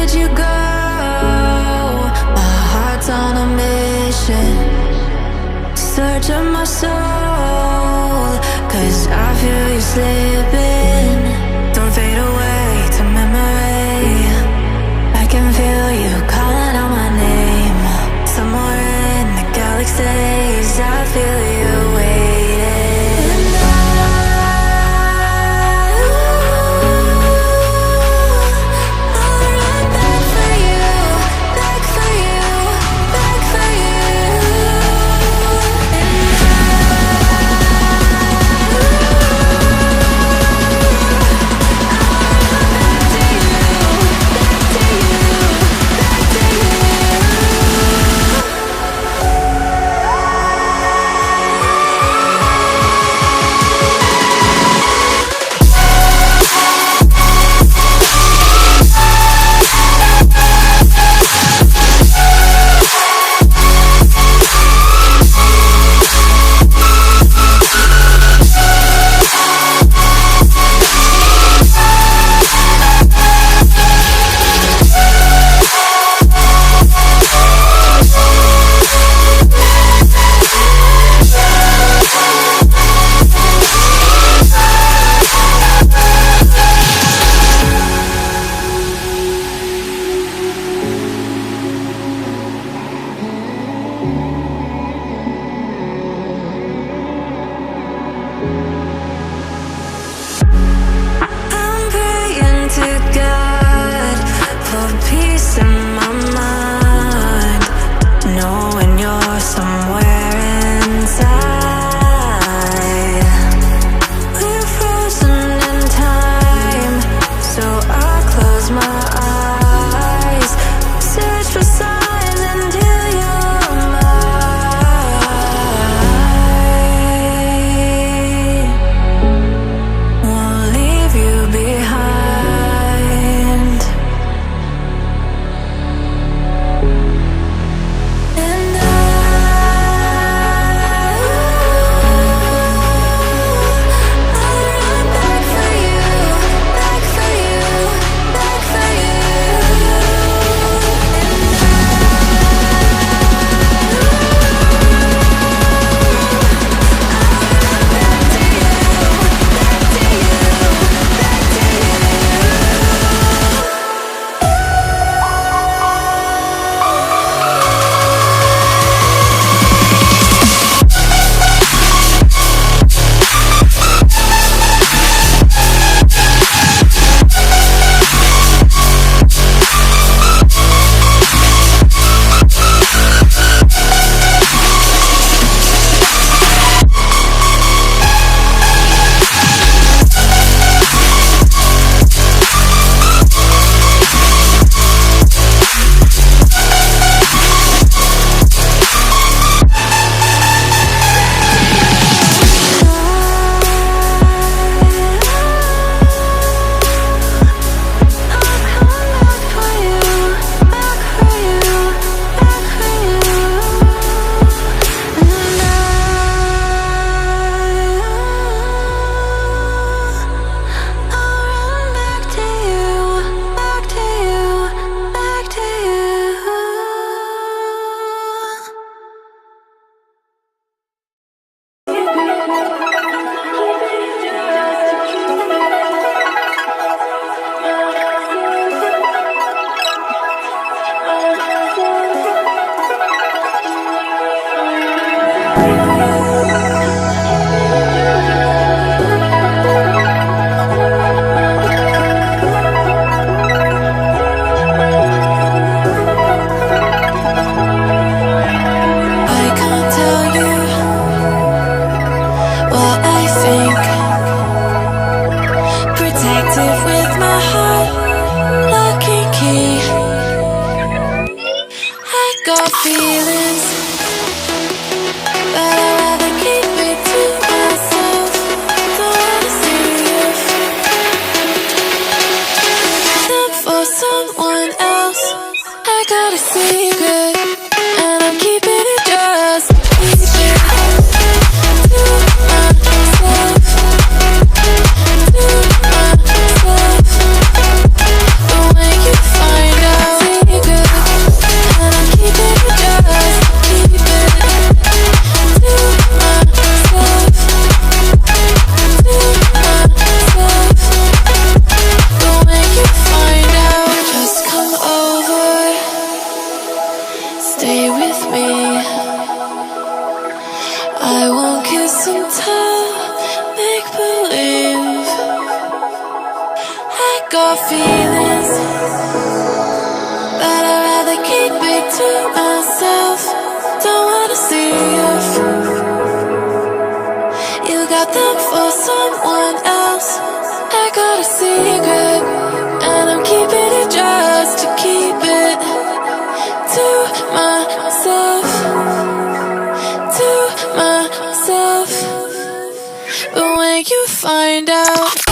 did you go? My heart's on a mission, search of my soul, 'cause I feel you slipping. Don't fade away to memory. I can feel you calling out my name. Somewhere in the galaxies, I feel you waiting. And I'll run back for you, back for you, back for you. And find out to myself, don't wanna see you. You got them for someone else. I got a secret, and I'm keeping it just to keep it to myself, to myself. But when you find out